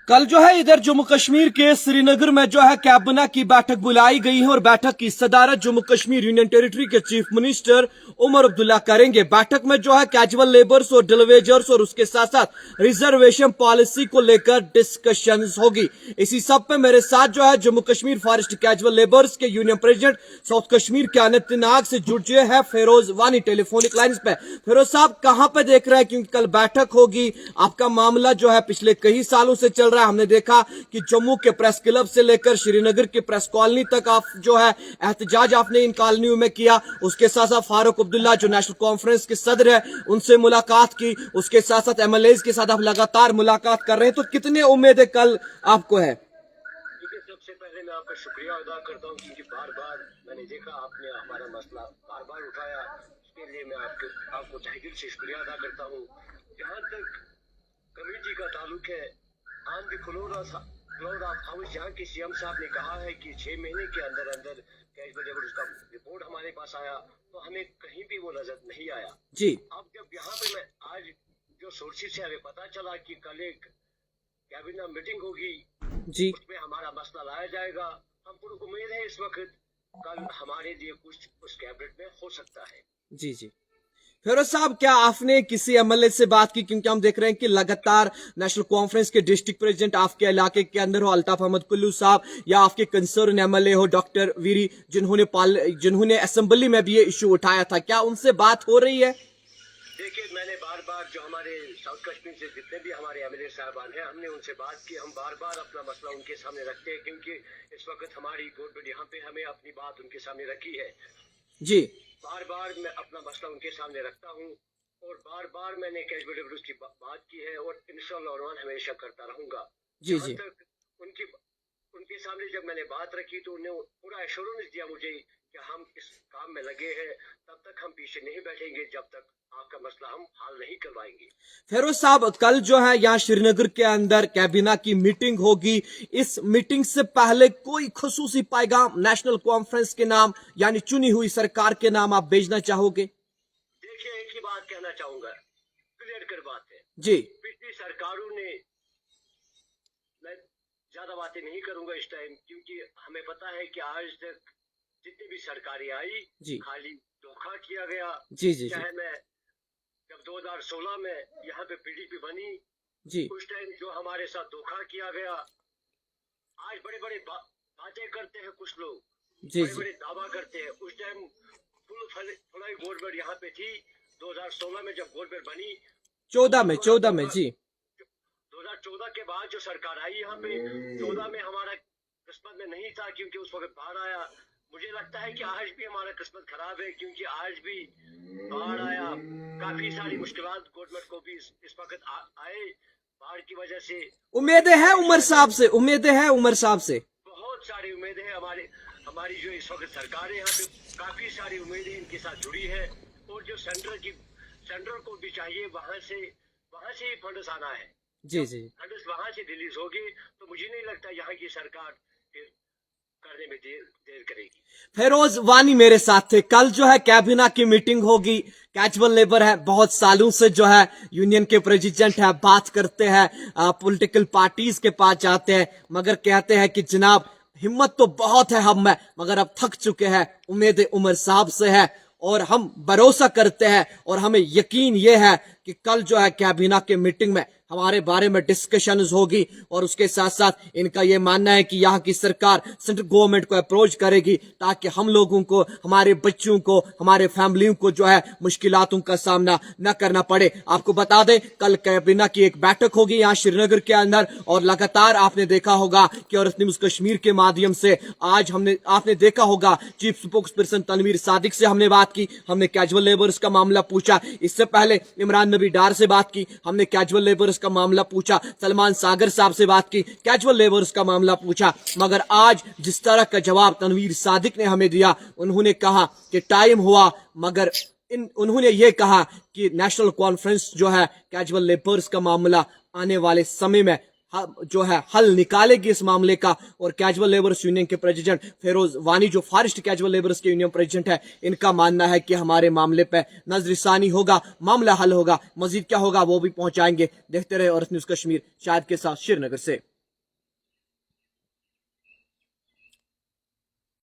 कल जो है इधर जम्मू कश्मीर के श्रीनगर में जो है कैबिनेट की बैठक बुलाई गई है और बैठक की सदारत जम्मू कश्मीर यूनियन टेरिटरी के चीफ मिनिस्टर उमर अब्दुल्ला करेंगे। बैठक में जो है कैजुअल लेबर्स और डिलीवेजर्स और उसके साथ साथ रिजर्वेशन पॉलिसी को लेकर डिस्कशन होगी। इसी सब पे मेरे साथ जो है Jammu Kashmir forest casual labours के यूनियन प्रेसिडेंट साउथ कश्मीर के अनंतनाग से जुड़ गए हैं फिरोज वानी टेलीफोनिक लाइन पे। फिरोज साहब कहाँ पे देख रहे हैं, क्योंकि कल बैठक होगी, आपका मामला जो है पिछले कई सालों से चल रहा है। हमने देखा कि जम्मू के प्रेस क्लब से लेकर श्रीनगर की प्रेस कॉलोनी तक आप जो है एहतजाज आपने इन कॉलोनियों में किया। उसके साथ साथ फारूक अब्दुल्ला जो नेशनल कॉन्फ्रेंस के सदर है उनसे मुलाकात की। उसके साथ साथ एमएलए के साथ आप लगातार मुलाकात कर रहे हैं, तो कितने उम्मीदें कल आपको है? सबसे पहले मैं आपका शुक्रिया अदा करता हूँ क्योंकि बार बार मैंने देखा आपने हमारा मसला बार बार उठाया, उसके लिए मैं आपको तहे दिल से शुक्रिया अदा करता हूँ। जहाँ तक कमेटी का ताल्लुक है, आज भी फ्लोर ऑफ हाउस जहाँ के सीएम साहब ने कहा है कि 6 महीने के अंदर अंदर कैजुअल लेबर उसका रिपोर्ट हमारे पास आया, तो हमें कहीं भी वो नजर नहीं आया जी। अब जब यहाँ पे मैं आज जो सोर्सेज से हमें पता चला कि कल एक कैबिनेट मीटिंग होगी जी, उसमें हमारा मसला लाया जाएगा, हमको उम्मीद है इस वक्त कल हमारे लिए कुछ उस कैबिनेट में हो सकता है। जी जी। फिरोज साहब क्या आपने किसी एमएलए से बात की, क्योंकि हम देख रहे हैं कि लगातार नेशनल कॉन्फ्रेंस के डिस्ट्रिक्ट प्रेसिडेंट आपके इलाके के अंदर हो, अल्ताफ अहमद कुल्लू साहब, या आपके कंसर्न एमएलए हो डॉक्टर वीरी, जिन्होंने असेंबली में भी ये इशू उठाया था, क्या उनसे बात हो रही है? देखिए, मैंने बार बार जो हमारे साउथ कश्मीर से जितने भी हमारे एमएलए साहबान हैं, हमने उनसे बात की। हम बार बार अपना मसला उनके सामने रखते हैं क्योंकि इस वक्त हमारी गवर्नमेंट यहाँ पे हमें अपनी बात उनके सामने रखी है जी। बार बार मैं अपना मसला उनके सामने रखता हूँ और बार बार मैंने कैजुअल लेबर की बात की है और इंशाअल्लाह हमेशा करता रहूंगा। जी जी। तक उनके सामने जब मैंने बात रखी तो उन्हें पूरा एश्योरेंस दिया मुझे कि हम इस काम में लगे हैं, तब तक हम पीछे नहीं बैठेंगे जब तक आपका मसला हम हल नहीं करवाएंगे। फिरोज साहब कल जो है यहाँ श्रीनगर के अंदर कैबिनेट की मीटिंग होगी, इस मीटिंग से पहले कोई खुसूसी पैगाम नेशनल कॉन्फ्रेंस के नाम यानी चुनी हुई सरकार के नाम आप भेजना चाहोगे? देखिए, एक ही बात कहना चाहूंगा, क्लियर कर बात है जी। पिछली सरकारों ने, मैं ज्यादा बातें नहीं करूंगा इस टाइम क्योंकि हमें पता है कि आज तक जितनी भी सरकारें आई जी। खाली धोखा किया गया। जी जी। चाहे मैं जब 2016 में यहाँ पे पीडीपी बनी जी। उस टाइम जो हमारे साथ धोखा किया गया, आज बड़े बड़े बातें करते हैं कुछ लोग, बड़े बड़े दावा करते हैं। उस टाइम फुल गवर्नमेंट यहाँ पे थी 2016 में जब गवर्नमेंट बनी, 14 में जी। 2014 के बाद जो सरकार आई यहाँ पे 14 में हमारा किस्मत में नहीं था क्योंकि उस वक्त बाढ़ आया। मुझे लगता है कि आज भी हमारा किस्मत खराब है क्योंकि आज भी बाढ़ आया, काफी सारी मुश्किलात गवर्नमेंट को भी इस वक्त आए बाढ़ की वजह से। उम्मीदें हैं उमर साहब से, बहुत सारी उम्मीदें हैं हमारी जो इस वक्त सरकार है यहाँ पे काफी सारी उम्मीदें इनके साथ जुड़ी है और जो सेंट्रल को भी चाहिए वहाँ से ही फंड्स आना है। जी जी। फंड्स वहाँ से रिलीज होगी तो मुझे नहीं लगता यहाँ की सरकार फिर करने में देर करेगी। फिरोज वानी मेरे साथ थे। कल जो है कैबिनेट की मीटिंग होगी, कैजुअल लेबर है, बहुत सालों से जो है यूनियन के प्रेसिडेंट है, बात करते हैं, पॉलिटिकल पार्टीज के पास जाते हैं, मगर कहते हैं कि जनाब हिम्मत तो बहुत है हम में, मगर अब थक चुके हैं। उम्मीद उमर साहब से है और हम भरोसा करते हैं और हमें यकीन ये है कि कल जो है कैबिनेट के मीटिंग में हमारे बारे में डिस्कशंस होगी और उसके साथ साथ इनका ये मानना है कि यहाँ की सरकार सेंट्रल गवर्नमेंट को अप्रोच करेगी ताकि हम लोगों को, हमारे बच्चों को, हमारे फैमिलियों को जो है मुश्किलातों का सामना न करना पड़े। आपको बता दें कल कैबिनेट की एक बैठक होगी यहाँ श्रीनगर के अंदर और लगातार आपने देखा होगा कि औरत न्यूज़ कश्मीर के माध्यम से आज आपने देखा होगा chief spokesperson Tanvir Sadiq से हमने बात की, हमने कैजुअल लेबर्स का मामला पूछा। इससे पहले इमरान नबी डार से बात की, हमने कैजुअल लेबर्स का मामला पूछा। सलमान सागर साहब से बात की, कैजुअल लेबर्स का मामला पूछा। मगर आज जिस तरह का जवाब तनवीर सादिक ने हमें दिया, उन्होंने कहा कि टाइम हुआ, मगर उन्होंने ये कहा कि नेशनल कॉन्फ्रेंस जो है कैजुअल लेबर्स का मामला आने वाले समय में जो है हल निकालेगी इस मामले का। और कैजुअल लेबर्स यूनियन के प्रेसिडेंट फिरोज वानी जो फॉरेस्ट कैजुअल लेबर्स के यूनियन प्रेसिडेंट है, इनका मानना है कि हमारे मामले पे नजरसानी होगा, मामला हल होगा। मजीद क्या होगा वो भी पहुंचाएंगे। देखते रहे और न्यूज़ कश्मीर शायद के साथ श्रीनगर से।